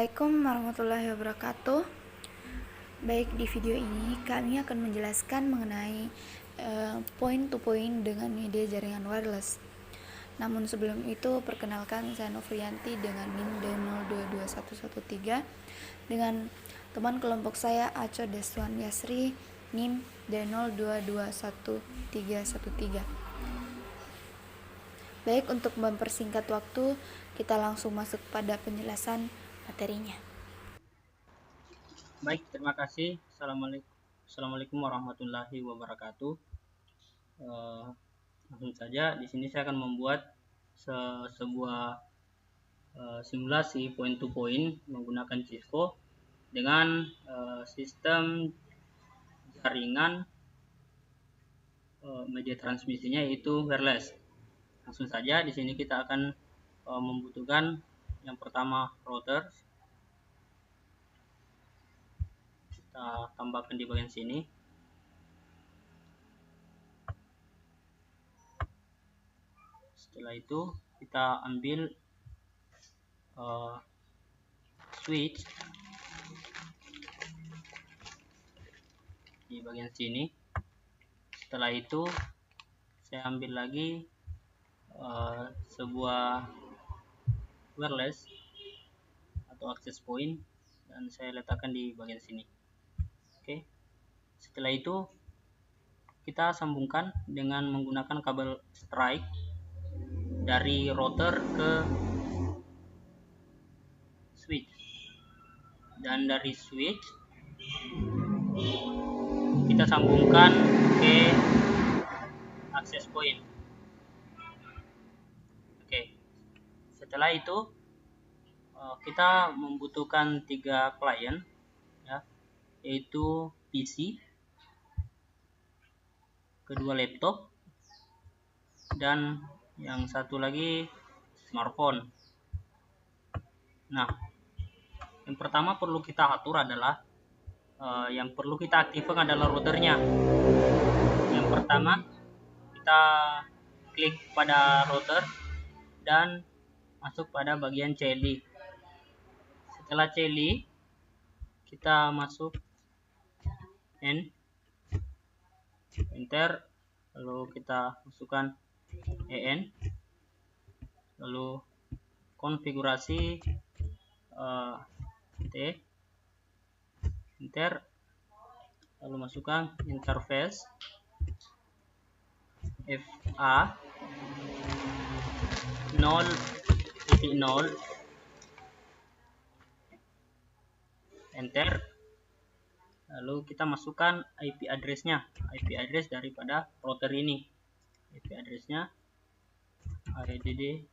Assalamualaikum warahmatullahi wabarakatuh. Baik, di video ini kami akan menjelaskan mengenai point to point dengan media jaringan wireless. Namun sebelum itu, perkenalkan saya Novrianti dengan NIM D022113 dengan teman kelompok saya Aco Deswan Yasri NIM D02211313. Baik, untuk mempersingkat waktu, kita langsung masuk pada penjelasan materinya. Baik, terima kasih. Assalamualaikum warahmatullahi wabarakatuh. Langsung saja, di sini saya akan membuat sebuah simulasi point to point menggunakan Cisco dengan sistem jaringan media transmisinya yaitu wireless. Langsung saja, di sini kita akan membutuhkan yang pertama router. Kita tambahkan di bagian sini. Setelah itu kita ambil switch di bagian sini. Setelah itu saya ambil lagi sebuah wireless atau access point dan saya letakkan di bagian sini. Oke. Setelah itu kita sambungkan dengan menggunakan kabel strike dari router ke switch, dan dari switch kita sambungkan ke access point. Oke. Setelah itu kita membutuhkan 3 klien, ya, yaitu PC, kedua laptop, dan yang satu lagi smartphone. Nah, yang pertama perlu kita atur adalah yang perlu kita aktifkan adalah routernya. Yang pertama, kita klik pada router dan masuk pada bagian CLI. Setelah CLI, kita masuk enter, lalu kita masukkan EN, lalu konfigurasi T, enter, lalu masukkan interface FA 0.0, enter, lalu kita masukkan IP address-nya, IP address daripada router ini. IP address-nya ADD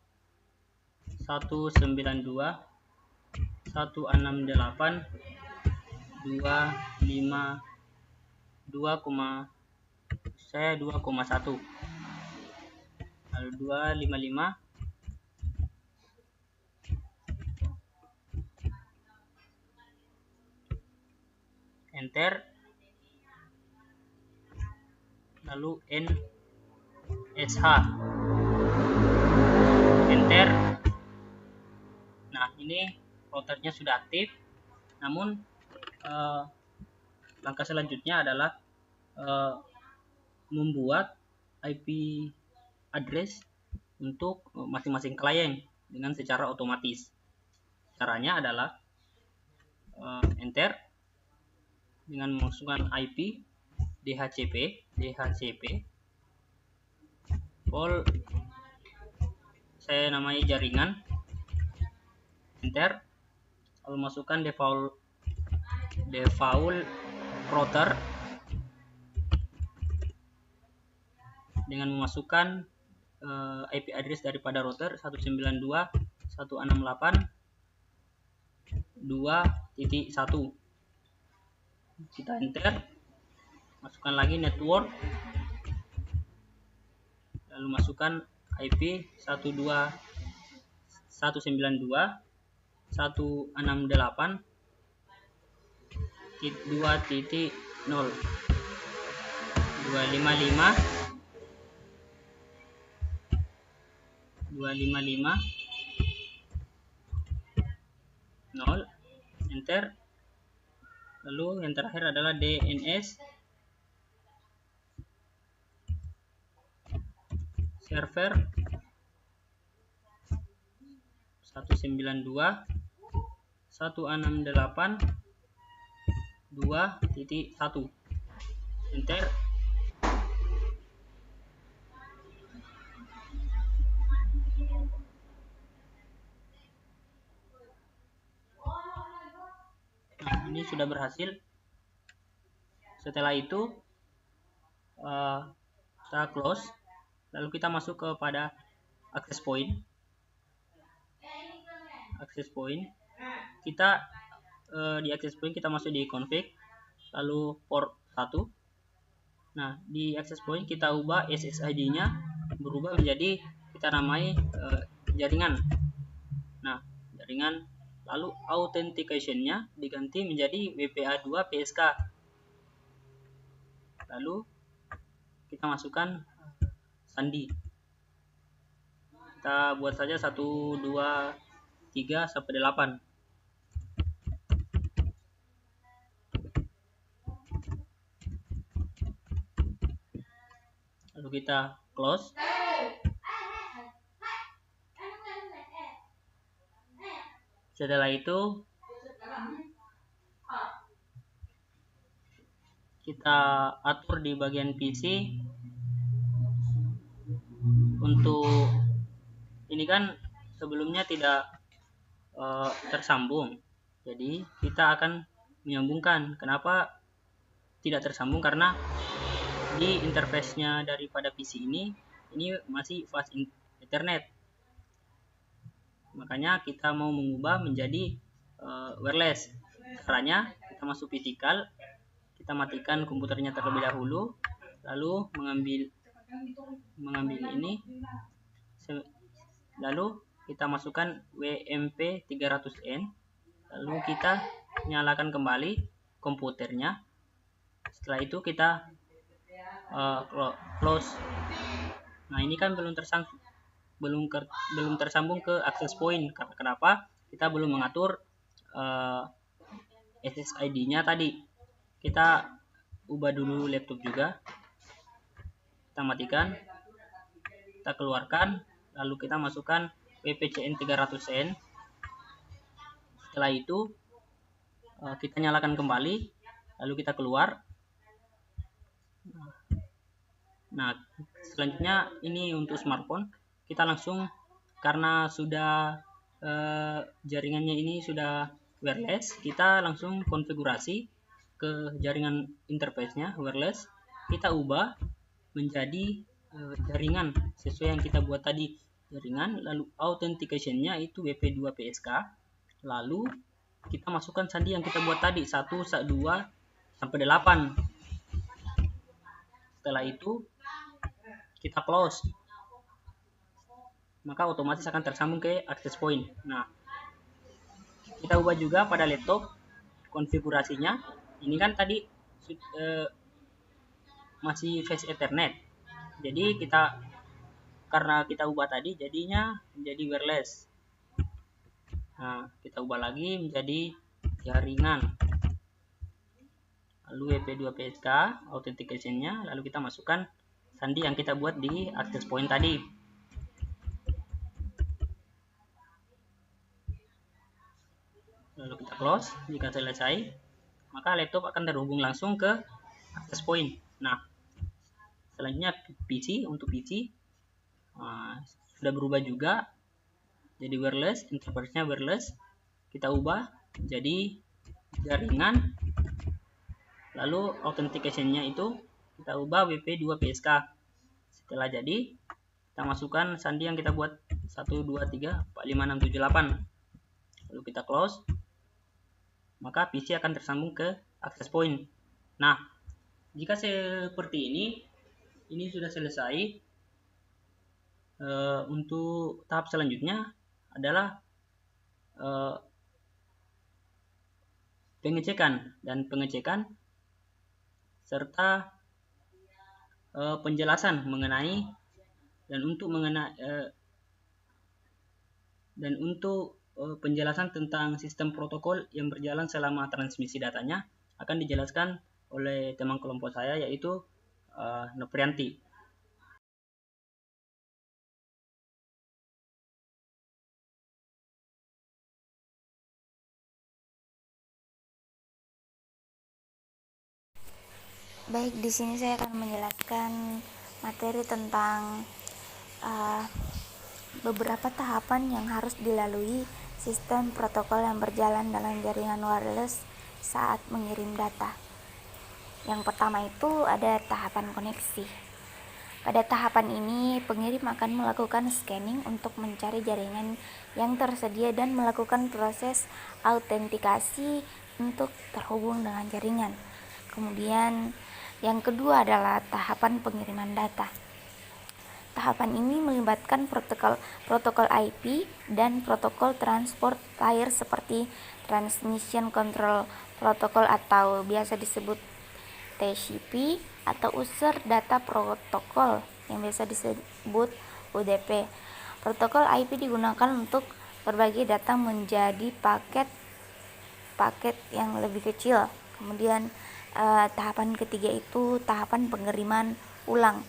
192.168.2.5.2,1, lalu 255, enter, lalu NSH, enter. Nah, ini routernya sudah aktif. Namun langkah selanjutnya adalah membuat IP address untuk masing-masing klien dengan secara otomatis. Caranya adalah enter dengan memasukkan IP DHCP pol saya namai jaringan, enter, lalu masukkan default router dengan memasukkan IP address daripada router 192.168.2.1. Kita enter, masukkan lagi network, lalu masukkan IP 192.168.2.0, 255.0, enter. Lalu yang terakhir adalah DNS server 192.168.2.1 enter. Nah, ini sudah berhasil. Setelah itu kita close, lalu kita masuk kepada access point. Kita di access point kita masuk di config, lalu port 1. Nah, di access point kita ubah SSID nya berubah menjadi, kita namai jaringan. Nah, jaringan, lalu authentication nya diganti menjadi WPA2 PSK. Lalu kita masukkan sandi. Kita buat saja 1, 2, 3 sampai 8. Lalu kita close. Setelah itu kita atur di bagian PC. Untuk ini kan sebelumnya tidak tersambung, jadi kita akan menyambungkan. Kenapa tidak tersambung? Karena di interface-nya daripada PC ini masih fast Ethernet. Makanya kita mau mengubah menjadi wireless. Caranya kita masuk physical, kita matikan komputernya terlebih dahulu, lalu mengambil ini, lalu kita masukkan WMP 300N, lalu kita nyalakan kembali komputernya. Setelah itu kita close. Nah, ini kan belum tersambung ke access point. Kenapa? Kita belum mengatur SSID-nya tadi. Kita ubah dulu laptop juga. Kita matikan, kita keluarkan, lalu kita masukkan WPCN 300N. Setelah itu kita nyalakan kembali, lalu kita keluar. Nah, selanjutnya ini untuk smartphone, kita langsung, karena sudah jaringannya ini sudah wireless, kita langsung konfigurasi ke jaringan interface-nya wireless. Kita ubah menjadi jaringan sesuai yang kita buat tadi, jaringan. Lalu authentication-nya itu WP2 PSK. Lalu kita masukkan sandi yang kita buat tadi 1, 2 sampai 8. Setelah itu kita close, maka otomatis akan tersambung ke access point. Nah, kita ubah juga pada laptop konfigurasinya. Ini kan tadi masih fast Ethernet, jadi karena kita ubah tadi jadinya menjadi wireless. Nah, kita ubah lagi menjadi jaringan, lalu WP2 PSK authentication-nya, lalu kita masukkan sandi yang kita buat di access point tadi. Lalu kita close. Jika selesai, maka laptop akan terhubung langsung ke access point. Nah, selanjutnya PC. Untuk PC sudah berubah juga jadi wireless, interface-nya wireless. Kita ubah jadi jaringan, lalu authentication-nya itu kita ubah WP2 PSK. Setelah jadi, kita masukkan sandi yang kita buat 1, 2, 3, 4, 5, 6, 7, 8. Lalu kita close, maka PC akan tersambung ke access point. Nah, jika seperti ini sudah selesai. Untuk tahap selanjutnya adalah pengecekan serta penjelasan mengenai dan untuk penjelasan tentang sistem protokol yang berjalan selama transmisi datanya akan dijelaskan oleh teman kelompok saya, yaitu Noprianti. Baik, di sini saya akan menjelaskan materi tentang beberapa tahapan yang harus dilalui sistem protokol yang berjalan dalam jaringan wireless saat mengirim data. Yang pertama itu ada tahapan koneksi. Pada tahapan ini, pengirim akan melakukan scanning untuk mencari jaringan yang tersedia dan melakukan proses autentikasi untuk terhubung dengan jaringan. Kemudian, yang kedua adalah tahapan pengiriman data. Tahapan ini melibatkan protokol IP dan protokol transport layer seperti Transmission Control Protocol atau biasa disebut TCP atau User Data Protocol yang biasa disebut UDP. Protokol IP digunakan untuk berbagi data menjadi paket yang lebih kecil. Kemudian tahapan ketiga itu tahapan pengiriman ulang.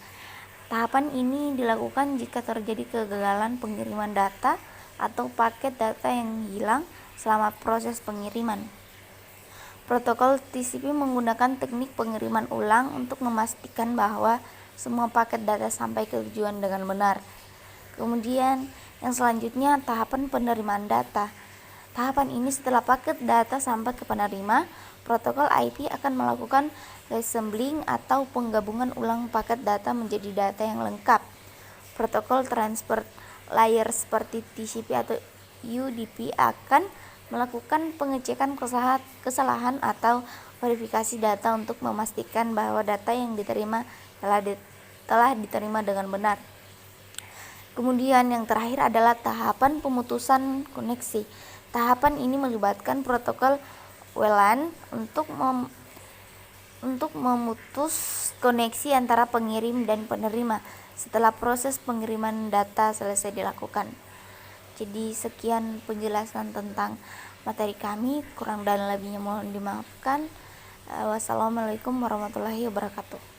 Tahapan ini dilakukan jika terjadi kegagalan pengiriman data atau paket data yang hilang selama proses pengiriman. Protokol TCP menggunakan teknik pengiriman ulang untuk memastikan bahwa semua paket data sampai ke tujuan dengan benar. Kemudian yang selanjutnya tahapan penerimaan data. Tahapan ini setelah paket data sampai ke penerima, protokol IP akan melakukan reassembling atau penggabungan ulang paket data menjadi data yang lengkap. Protokol transfer layer seperti TCP atau UDP akan melakukan pengecekan kesalahan atau verifikasi data untuk memastikan bahwa data yang diterima telah diterima dengan benar. Kemudian yang terakhir adalah tahapan pemutusan koneksi. Tahapan ini melibatkan protokol WLAN untuk memutus koneksi antara pengirim dan penerima setelah proses pengiriman data selesai dilakukan. Jadi sekian penjelasan tentang materi kami, kurang dan lebihnya mohon dimaafkan. Wassalamualaikum warahmatullahi wabarakatuh.